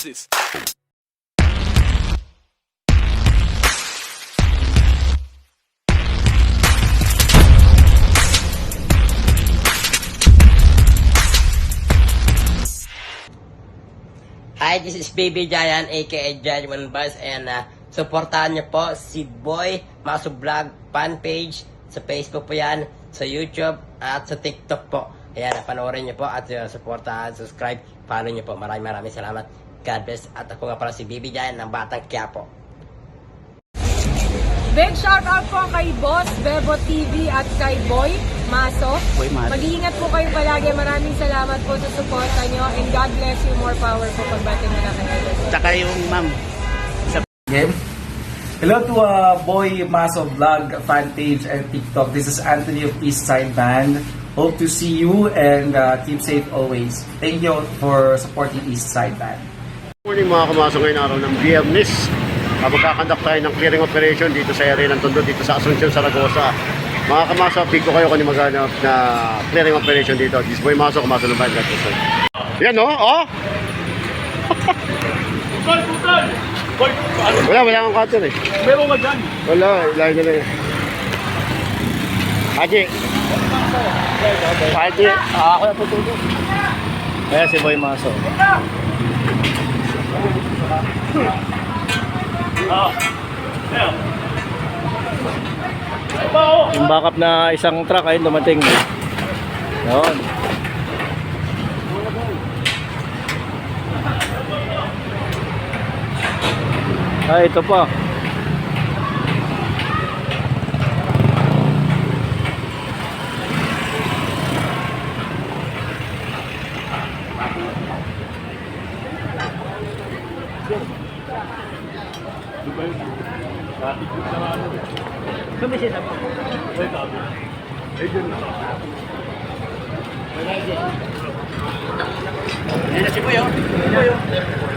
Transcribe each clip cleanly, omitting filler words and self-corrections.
this? Hi, this is Baby Giant aka Giant Buzz and supportahan niyo po si Boy Maso Vlog fan page sa Facebook po yan, sa YouTube at sa TikTok po. Ayan, panoorin niyo po at supportahan, subscribe, follow niyo po. Maraming salamat. God bless. At ako nga pala si Baby Giant ng Batang Quiapo. Big shoutout po kay Boss Bebo TV at kay Boy Maso. Mag-iingat po kayo palagi. Maraming salamat po sa suporta nyo and God bless you. More power po pagbating mo na kayo. Tsaka yung ma'am sa game. Hello to Boy Maso Vlog fan page and TikTok. This is Anthony of Eastside Band. Hope to see you and keep safe always. Thank you for supporting Eastside Band. morning mga kamasok, ngayon araw ng Biyernes. Magkakandak tayo ng clearing operation dito sa area ng Tondo, dito sa Asuncion, Zaragoza. Mga kamasok, pick ko kayo kung maghanap na clearing operation dito. This Boy Maso, kamasok ng Band. Yan o, oh! Wala akong cutter eh. Meron ka dyan. Wala, ilahin na lang eh. Haji. Haji. Ako na po tuto. Ayan si Boy Maso. Yung backup na isang truck ayun dumating. Yun. Ay, ito pa.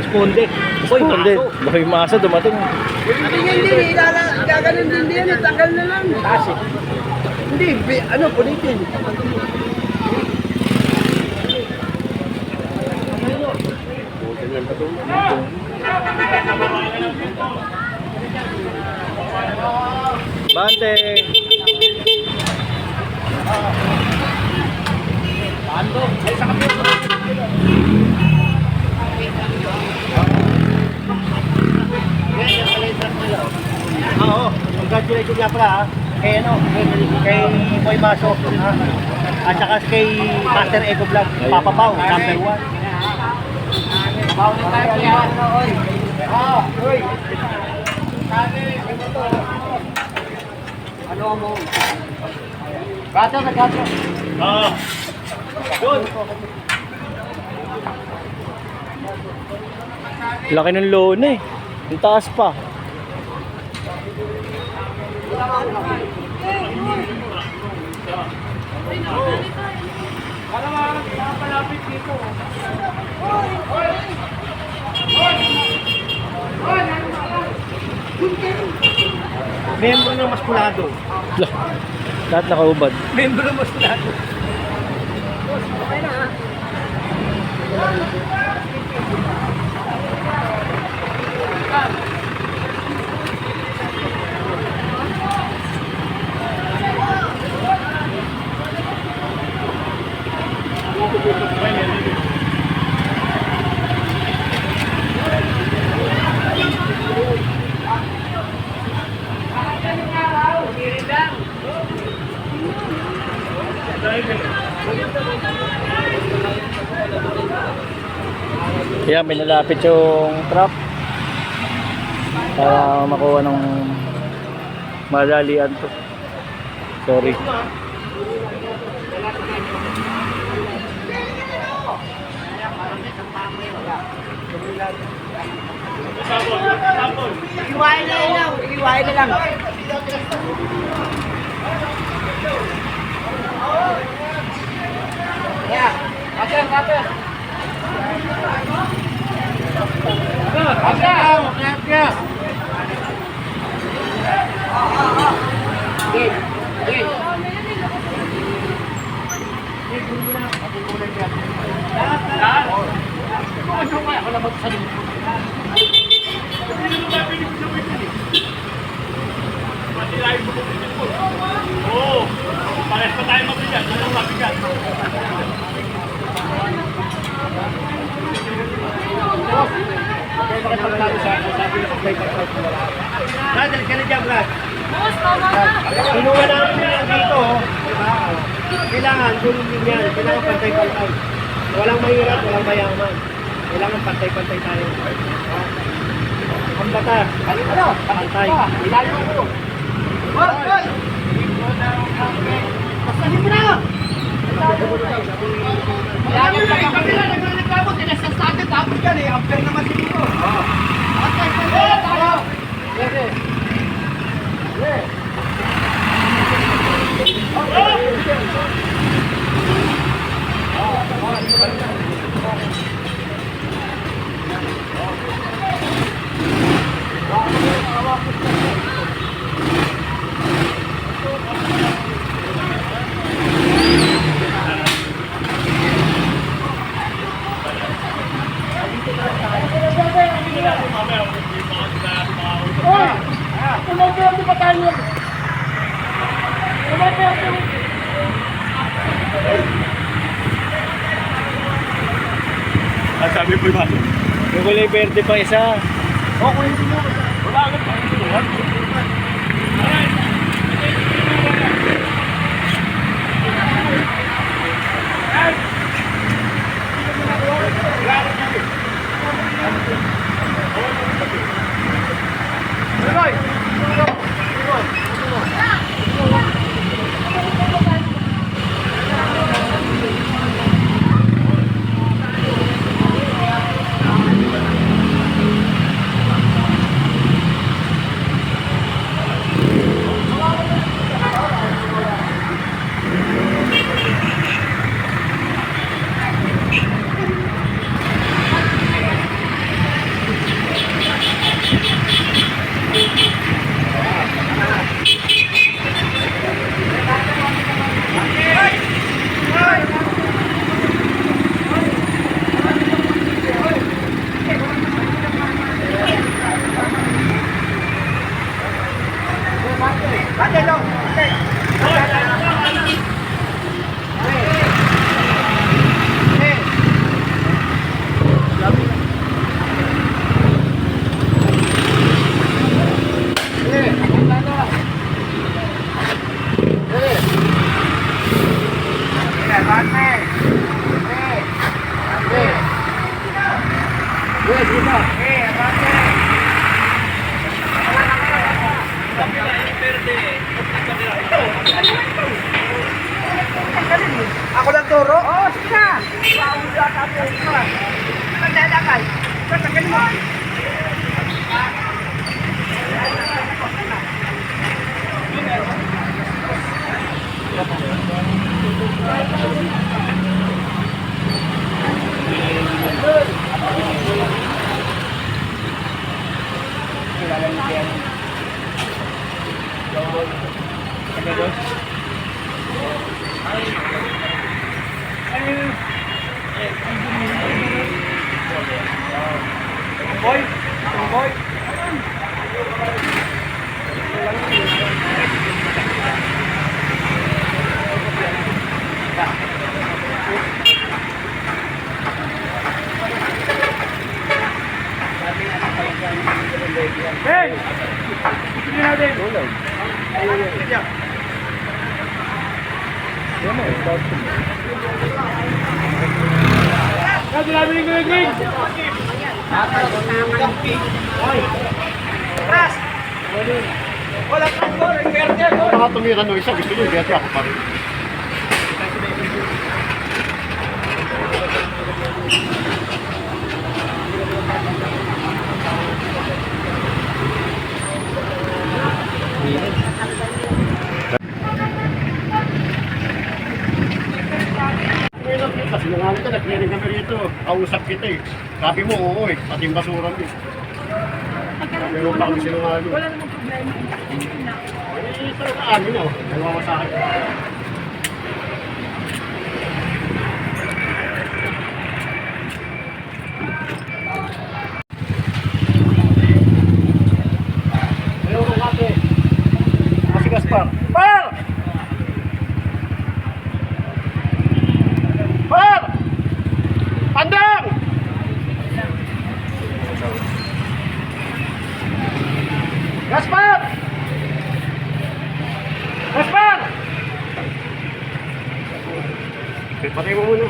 Responde. Boy Maso dumating. Hindi, gaganon din yan, tanggal na lang. Kasi. Hindi, pulitin. Bante. Oo, congratulations nga pala ha. Kay kay Boy Maso ha. At saka kay Master Eco Vlog, Papa Pao, number 1. Pao na tayo yan noon. Hoy. Ano mo? Gato. Yun. Laki ng loan eh. Ang taas pa. Membro ng Maskulado. Lahat nakaubad. Membro ng Maskulado. Kaya may nalapit yung truck para makuha ng madalian to. Sorry. Iwain na lang. Yeah, cutter. Dahil ka na dyan, Brad. Boss, tama na. Kinuha namin yan dito. Diba? Kailangan, gulong din yan. Kailangan pantay-pantay. Walang mahirap, walang mayaman. Kailangan pantay-pantay tayo. Ang bata, ano? Pantay. Ilayo ko. Hoy! Hoy! Pasahin mo na! Ilayo na, ikabila, nagreklamo, tinasasagad, tapos yan eh, after naman siguro. Pantay-pantay tayo! Yes, yes. Yung kulay verde pa isa. Ako lang turo? Oo, sige na. Maula ka po. Maglalakay. Tatagal mo. Baka tumira no isa, gusto nyo, bete ako pa rin. Sinungaling ka, nag-clearing kami rito. Kausap kita eh. Sabi mo, oo eh. Pati yung basura mo eh. Meron pa kami sinungaling. Wala namang problema. Eh, talaga amin oh. Nawawa sa akin. Ayaw ko kasi. Kasi Gaspar. Par! Patay mo muna.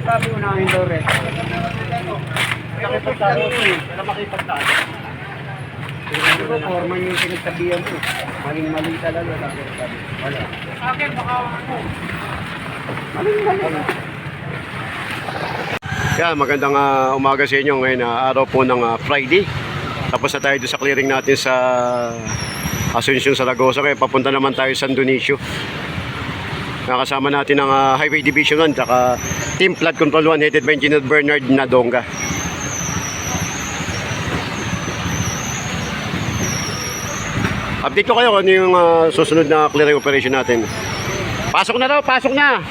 Sabi mo na yung Loret. Nakipagtalo ko eh. Wala makipagtalo. Siguro foreman yung pinagsabihan ko. Maling-mali talaga. Wala. Akin, baka ako. Maling-mali. Yan, magandang umaga sa inyo ngayon. Araw po ng Friday. Tapos na tayo doon sa clearing natin sa Asuncion, Zaragoza. Kaya papunta naman tayo sa San Dionisio. Nakasama natin ang Highway Division 1 at Team Flood Control 1 headed by Engineer Bernard Nadonga. Update ko kayo kung ano yung susunod na clearing operation natin. Pasok na daw, pasok na!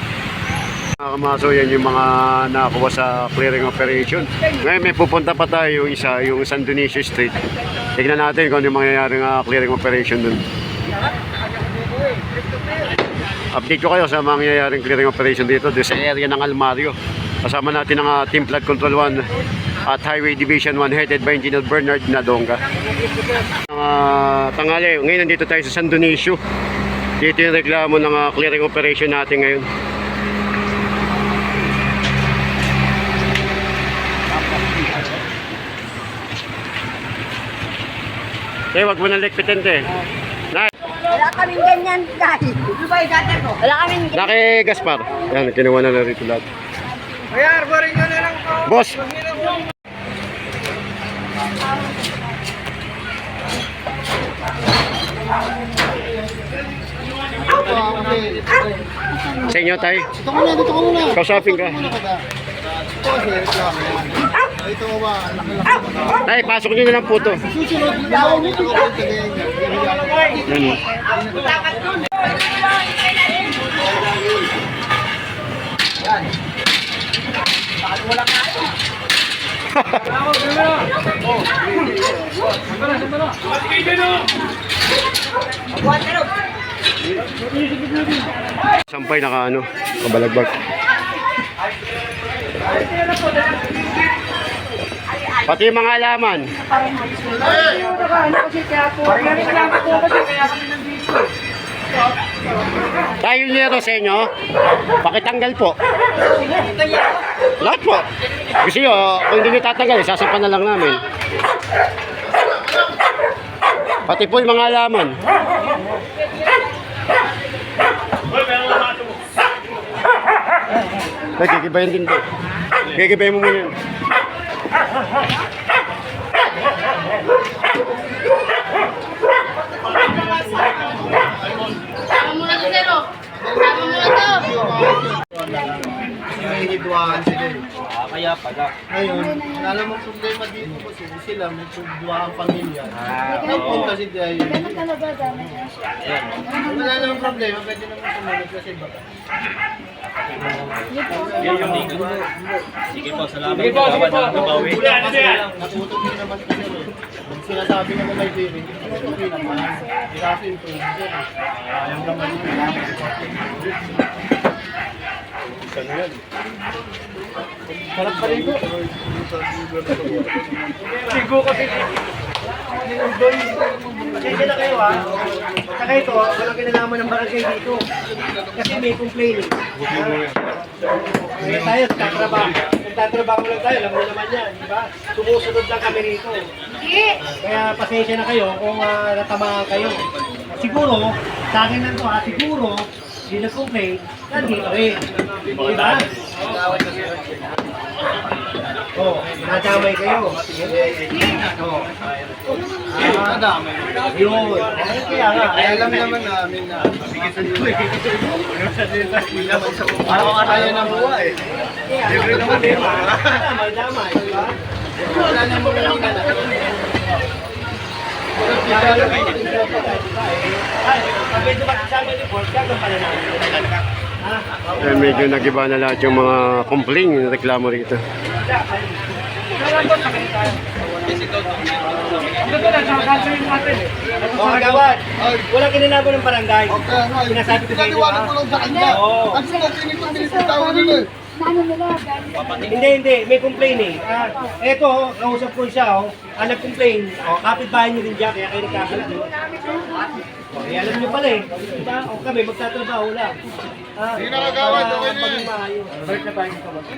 Kamaso, yan yung mga nakakuha sa clearing operation. Ngayon may pupunta pa tayo yung isa, yung San Dionisio Street. Tignan natin kung ano yung mangyayaring clearing operation dun. Update ko kayo sa mangyayaring clearing operation dito sa area ng Almario. Kasama natin ang Team Flood Control 1 at Highway Division 1 headed by Engineer Bernard Nadonga. Tanghali, ngayon nandito tayo sa San Dionisio. Dito yung reklamo ng clearing operation natin ngayon. Eh, wag mo nang likpitin, te. Wala kaming ganyan, dahil. Wala kaming ganyan. Laki Gaspar. Yan, kinuha na rito lahat. Kaya, arborin nyo na lang po. Boss! Sa inyo tayo. Dito ko muna. Kausapin ka. Ito kasi reklamo yan. Ito ba, ang laki-laki. Tay, pasok nyo na lang po to. Susunod, tawag nito. Yan. Sampay naka ano, kabalagbag. Pati yung mga alaman. Tayo nero sa inyo, pakitanggal po. Lahat po. Gusto nyo, kung hindi nyo tatanggal, sasampan na lang namin. Pati po yung mga alaman. Ay, kikibayan din po. Kikibayan mo muna yun. Sama mo na to, Zero. Sama mo na to. Hinihiduaan sila. Kaya pala. Ngayon, wala namang problema dito kasi sila may duwang pamilya. Nagpunta si Dayo. Wala namang problema, pwede naman sumunod kasi baka. Sige po, salamat. Sige po, sige po. Natutok din naman ko sila. Sinasabi naman may baby. Natutok naman. Kasi ito, ayaw naman yun. Ano yan? Sarap pa rin ko. Sigo kasi. Pasensya na kayo ha. Saka ito, walang kinalaman ng barangay dito. Kasi may complaining. Kaya tayo, nagtatrabaho lang tayo, alam mo naman yan, di ba? Sumusunod lang kami rito. Kaya pasensya na kayo kung natamaan kayo. Siguro, sa akin lang to ha, siguro, hindi nag-complain, nandito eh. Di ba? Oh, nadamay kayo. Oh. Nadamay. Yun. Kaya nga. Alam naman namin na bigisan ko eh. Ayaw ng buwa eh. Libre naman eh. Damay. Wala namang kanina na. may dumating sa amin report, gagampanan namin. Ha? Eh, medyo nagiba na lahat yung mga complaint na reklamo rito. O, kagawad, walang kinalaman ng barangay. Sinasabi ko sa inyo, ha? Oo. Hindi, may complain eh. Eto, kausap ko siya, ang nag-complain, kapitbahay niyo din dyan, kaya kayo nagkakalat. Alam niyo pala eh. Diba? O kami, magtatrabaho lang. Hindi na kagawad, okay na. Balik na tayo.